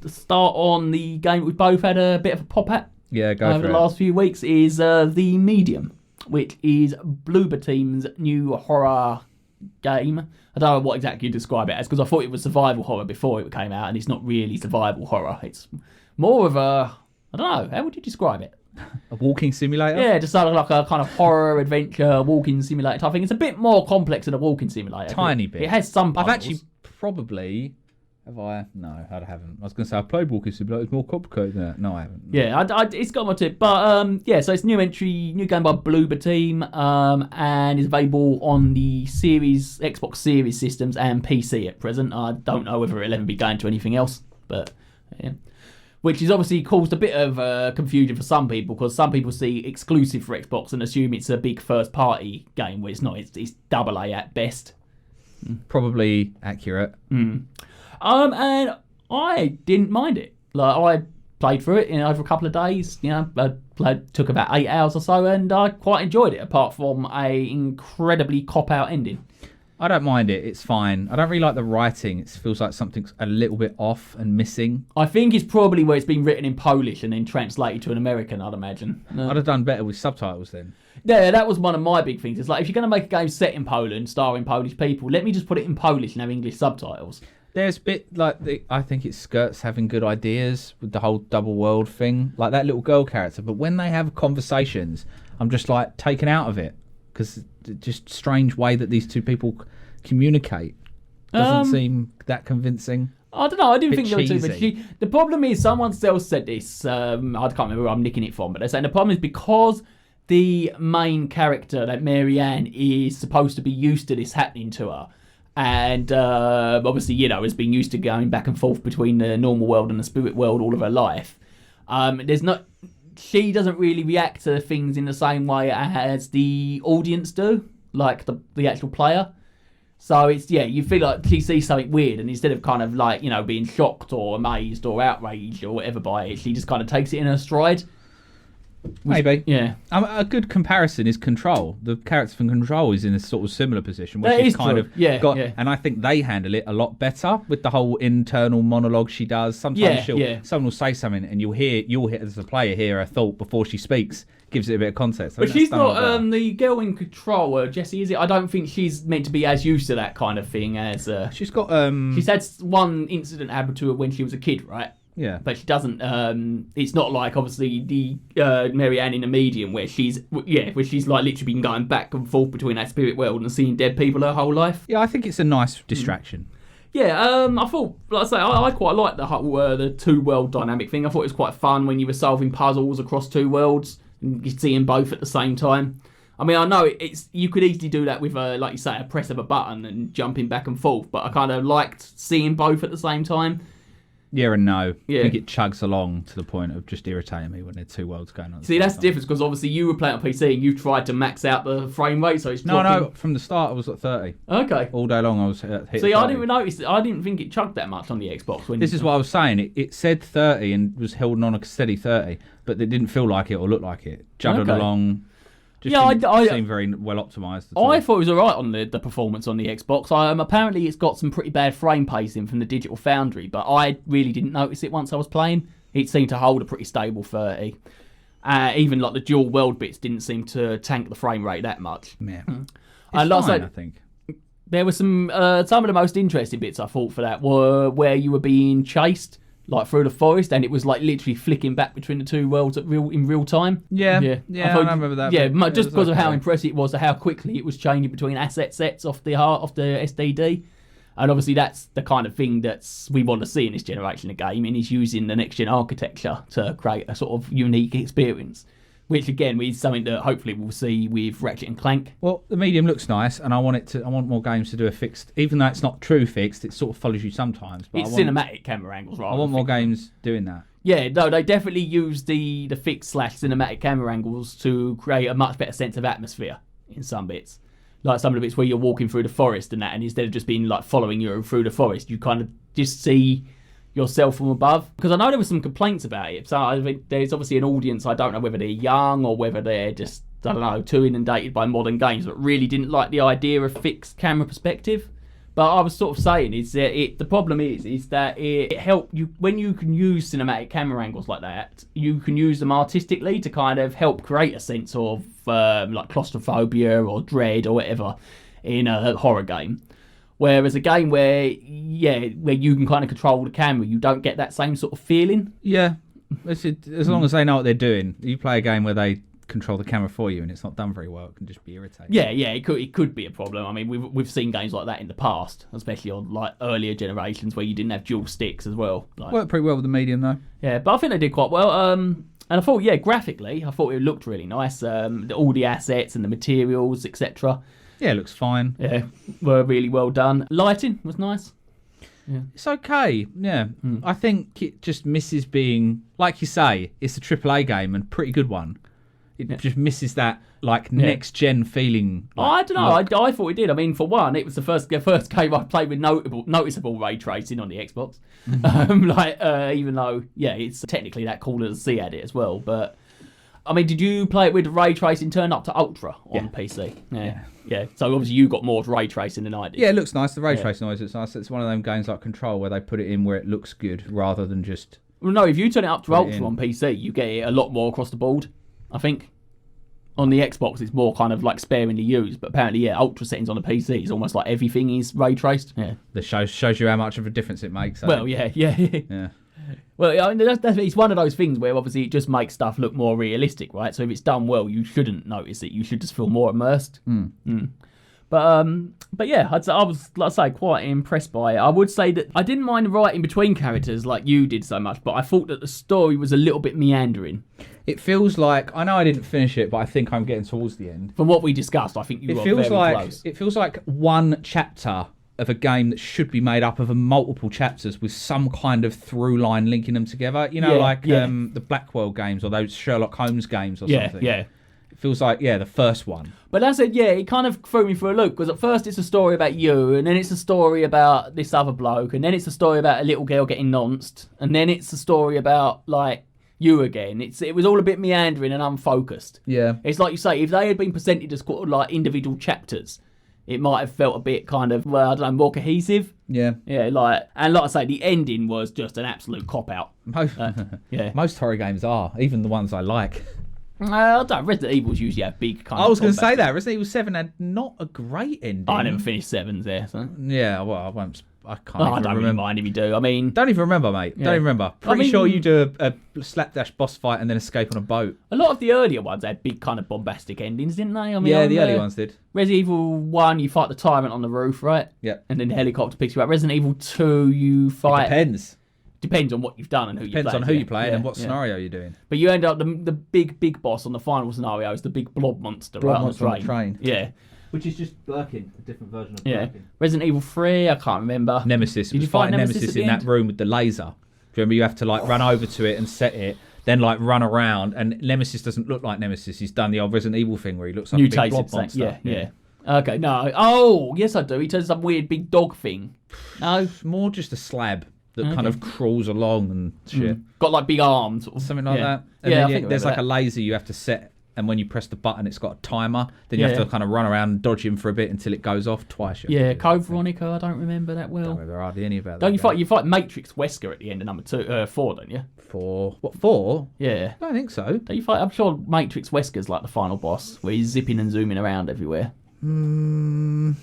start on the game we both had a bit of a pop at. Yeah, go over for the it. last few weeks is The Medium, which is Bloober Team's new horror game. I don't know what exactly you describe it as, because I thought it was survival horror before it came out, and it's not really survival horror. It's more of a, I don't know, how would you describe it? A walking simulator? Yeah, just sort of like a kind of horror adventure walking simulator type thing. It's a bit more complex than a walking simulator. Tiny bit. It has some puzzles. I've actually probably... Have I? No, I haven't. I was going to say I've played walking simulator. It's more complicated than that. No, I haven't. Yeah, it's got my tip. But yeah, so it's new game by Bloober Team, and is available on the Xbox Series systems and PC at present. I don't know whether it'll ever be going to anything else, but yeah. Which has obviously caused a bit of confusion for some people, because some people see exclusive for Xbox and assume it's a big first-party game, where it's not. It's AA at best. Probably accurate. And I didn't mind it. Like, I played through it over a couple of days. Took about 8 hours or so, and I quite enjoyed it. Apart from a incredibly cop-out ending. I don't mind it. It's fine. I don't really like the writing. It feels like something's a little bit off and missing. I think it's probably where it's been written in Polish and then translated to an American, I'd imagine. I'd have done better with subtitles then. Yeah, that was one of my big things. It's like, if you're going to make a game set in Poland, starring Polish people, let me just put it in Polish and have English subtitles. There's a bit like I think it skirts having good ideas with the whole double world thing, like that little girl character. But when they have conversations, I'm just like taken out of it, because just strange way that these two people communicate doesn't seem that convincing. I don't know. I didn't think they were too cheesy. much. The problem is, someone else said this. I can't remember where I'm nicking it from, but they're saying the problem is because the main character, that Mary Ann, is supposed to be used to this happening to her. And obviously, has been used to going back and forth between the normal world and the spirit world all of her life. She doesn't really react to things in the same way as the audience do, like the actual player. So it's, you feel like she sees something weird, and instead of kind of like, being shocked or amazed or outraged or whatever by it, she just kind of takes it in her stride. Maybe. Yeah. A good comparison is Control. The character from Control is in a sort of similar position, where That she's is kind true. of Yeah, got, yeah. and I think they handle it a lot better with the whole internal monologue she does. Sometimes someone will say something, and you'll hear as a player hear her thought before she speaks. Gives it a bit of context. But she's not the girl in Control, Jessie, is it? I don't think she's meant to be as used to that kind of thing as... She's got... She's had one incident happen to her when she was a kid, right? Yeah. But she doesn't... it's not like, obviously, the Mary Ann in The Medium, where she's like literally been going back and forth between that spirit world and seeing dead people her whole life. Yeah, I think it's a nice distraction. Yeah, I thought, like I say, I quite liked the whole the two-world dynamic thing. I thought it was quite fun when you were solving puzzles across two worlds. You could see them both at the same time. I mean, I know you could easily do that with, like you say, a press of a button and jumping back and forth, but I kind of liked seeing both at the same time. Yeah and no. Yeah. I think it chugs along to the point of just irritating me when there are two worlds going on. See, that's the difference, because obviously you were playing on PC and you tried to max out the frame rate, so it's dropping. No, from the start I was at 30. Okay. All day long I was hit. See, 30. I didn't notice. I didn't think it chugged that much on the Xbox. This is what I was saying. It said 30 and was holding on a steady 30, but it didn't feel like it or look like it. Juggled along. Just didn't seem very well optimised. I thought it was alright on the performance on the Xbox. Apparently it's got some pretty bad frame pacing from the Digital Foundry, but I really didn't notice it once I was playing. It seemed to hold a pretty stable 30. Even like the dual world bits didn't seem to tank the frame rate that much. Yeah. It's fine, I think. There were some of the most interesting bits I thought for that were where you were being chased like through the forest, and it was like literally flicking back between the two worlds in real time. Yeah, I remember that. Yeah, just because of how impressive it was, how quickly it was changing between asset sets off the SDD. And obviously that's the kind of thing that we want to see in this generation of gaming, is using the next gen architecture to create a sort of unique experience. Which again is something that hopefully we'll see with Ratchet and Clank. Well, the Medium looks nice, and I want more games to do a fixed, even though it's not true fixed. It sort of follows you sometimes. But it's cinematic camera angles, right? I want more games doing that. Yeah, no, they definitely use the fixed / cinematic camera angles to create a much better sense of atmosphere in some bits. Like some of the bits where you're walking through the forest and that, and instead of just being like following you through the forest, you kind of just see yourself from above. Because I know there were some complaints about it. So I think there's obviously an audience, I don't know whether they're young or whether they're just, I don't know, too inundated by modern games, but really didn't like the idea of fixed camera perspective. But I was sort of saying is that the problem is that it help you when you can use cinematic camera angles like that. You can use them artistically to kind of help create a sense of like claustrophobia or dread or whatever in a horror game. Whereas a game where you can kind of control the camera, you don't get that same sort of feeling. Yeah, as long as they know what they're doing. You play a game where they control the camera for you and it's not done very well, it can just be irritating. Yeah, it could be a problem. I mean, we've seen games like that in the past, especially on like earlier generations where you didn't have dual sticks as well. Like, Worked pretty well with the medium though. Yeah, but I think they did quite well. And I thought, graphically, I thought it looked really nice. All the assets and the materials, etc. Yeah, it looks fine. Yeah, were really well done. Lighting was nice. Yeah. It's okay. Yeah, I think it just misses being, like you say, it's a AAA game and pretty good one. It just misses that like next gen feeling. I don't know. I thought it did. I mean, for one, it was the first game I played with noticeable ray tracing on the Xbox. Even though it's technically that cool as C had it as well. But I mean, did you play it with ray tracing turned up to ultra on PC? Yeah. So obviously you got more ray tracing than I did. Yeah, it looks nice. The ray tracing always looks nice. It's one of them games like Control where they put it in where it looks good rather than just. Well, no, if you turn it up to ultra on PC, you get it a lot more across the board. I think on the Xbox it's more kind of like sparingly used, but apparently ultra settings on the PC is almost like everything is ray traced. Yeah, that shows you how much of a difference it makes. Well, yeah. Well, I mean, it's one of those things where obviously it just makes stuff look more realistic, right? So if it's done well, you shouldn't notice it. You should just feel more immersed. But yeah, I was, like I say, quite impressed by it. I would say that I didn't mind writing between characters like you did so much, but I thought that the story was a little bit meandering. It feels like, I know I didn't finish it, but I think I'm getting towards the end. From what we discussed, I think you were very close. It feels like one chapter of a game that should be made up of multiple chapters with some kind of through line linking them together. You know, the Blackwell games or those Sherlock Holmes games or something. Yeah. It feels like, the first one. But as I said, it kind of threw me for a loop, because at first it's a story about you, and then it's a story about this other bloke, and then it's a story about a little girl getting nonced, and then it's a story about, like, you again. It was all a bit meandering and unfocused. Yeah. It's like you say, if they had been presented as quite like individual chapters, it might have felt a bit kind of, well, I don't know, more cohesive. Yeah. Yeah, like I say, the ending was just an absolute cop-out. Most horror games are, even the ones I like. I don't know, Resident Evil's usually have big kind of... I was going to say that. Resident Evil 7 had not a great ending. I never finished 7's there, so... Yeah, well, I can't even I don't really mind if you do. I mean... Don't even remember, mate. Don't even remember. Pretty sure you do a slapdash boss fight and then escape on a boat. A lot of the earlier ones had big kind of bombastic endings, didn't they? I mean, the early ones did. Resident Evil 1, you fight the tyrant on the roof, right? Yeah. And then the helicopter picks you up. Resident Evil 2, you fight... It Depends on what you've done and who you play. Depends on who you play and what scenario you're doing. But you end up, the big boss on the final scenario is the big blob monster on the train. Yeah. Which is just Birkin, a different version of Birkin. Resident Evil 3, I can't remember. Nemesis. Did you fight Nemesis in that room with the laser? Do you remember you have to like run over to it and set it, then like run around, and Nemesis doesn't look like Nemesis. He's done the old Resident Evil thing where he looks like a big blob monster. Yeah. Okay, no. Oh, yes I do. He turns some weird big dog thing. No? More just a slab that kind of crawls along and shit. Got like big arms. Or something like that. And then there's like a laser you have to set, and when you press the button it's got a timer. Then you have to kind of run around and dodge him for a bit until it goes off twice. Code Veronica, I don't remember that well. I don't remember hardly any about that. Don't you fight Matrix Wesker at the end of number 4, don't you? 4. What, 4? Yeah. I don't think so. Don't you fight? I'm sure Matrix Wesker's like the final boss, where he's zipping and zooming around everywhere. Not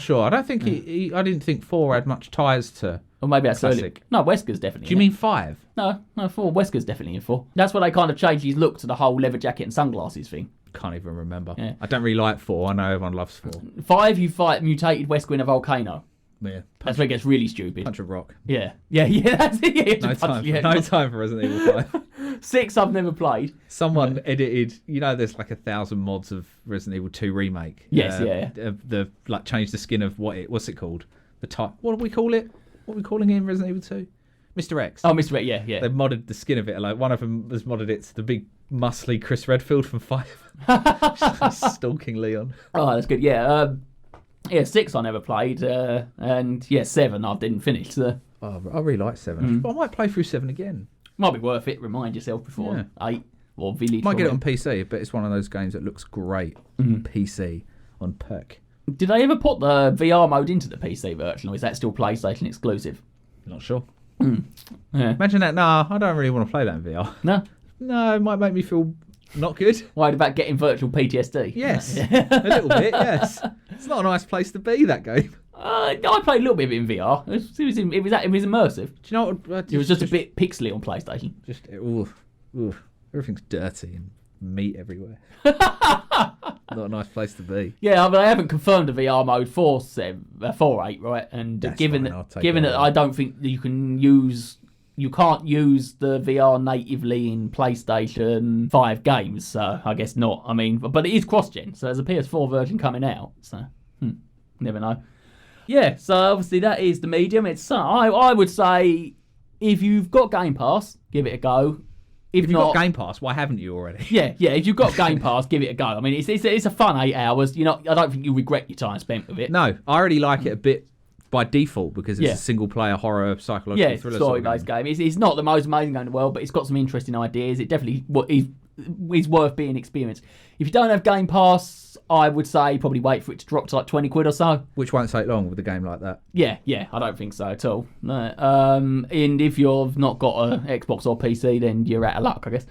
sure. I don't think I didn't think 4 had much ties to. Or maybe that's classic. No, Wesker's definitely. Do you mean 5? No, 4. Wesker's definitely in 4. That's where they kind of changed his look to the whole leather jacket and sunglasses thing. Can't even remember. Yeah. I don't really like 4. I know everyone loves 4. 5, you fight mutated Wesker in a volcano. Yeah. That's where it gets really stupid. Punch a rock. Yeah, that's it. Yeah, no time for Resident Evil 5. 6 I've never played. Someone edited, there's like 1,000 mods of Resident Evil 2 remake. Yes, The like change the skin of what's it called? The type. What do we call it? What are we calling it in Resident Evil 2? Mr. X. Oh, Mr. X, yeah. They've modded the skin of it. Like one of them has modded it to the big muscly Chris Redfield from 5. Stalking Leon. Oh, that's good. Yeah. 6 I never played, and 7 I didn't finish. So. Oh, I really like 7. I might play through 7 again. Might be worth it. Remind yourself before 8 or Village. Might get it on PC, but it's one of those games that looks great on PC on perk. Did they ever put the VR mode into the PC version, or is that still PlayStation exclusive? Not sure. Yeah. Imagine that. Nah, I don't really want to play that in VR. No? No, it might make me feel not good. Worried about getting virtual PTSD? Yes, a little bit, yes. It's not a nice place to be, that game. I played a little bit of it in VR. It was immersive. Do you know what? It was just a bit pixely on PlayStation. Everything's dirty and meat everywhere. Not a nice place to be. Yeah, but I haven't confirmed the VR mode for 8, right? And That's given fine, that I don't think you can't use the VR natively in PlayStation 5 games, so I guess not. I mean, but it is cross-gen, so there's a PS4 version coming out, so never know. Yeah, so obviously that is the medium. It's I would say if you've got Game Pass, give it a go. If you've not, got Game Pass, why haven't you already? Yeah. If you've got Game Pass, give it a go. I mean, it's a fun 8 hours. I don't think you'll regret your time spent with it. No, I already like it a bit by dedefault because it's a single-player horror psychological thriller. Story-based game. It's not the most amazing game in the world, but it's got some interesting ideas. It definitely is worth being experienced. If you don't have Game Pass, I would say probably wait for it to drop to like 20 quid or so. Which won't take long with a game like that. Yeah, I don't think so at all. No. And if you've not got an Xbox or PC, then you're out of luck, I guess.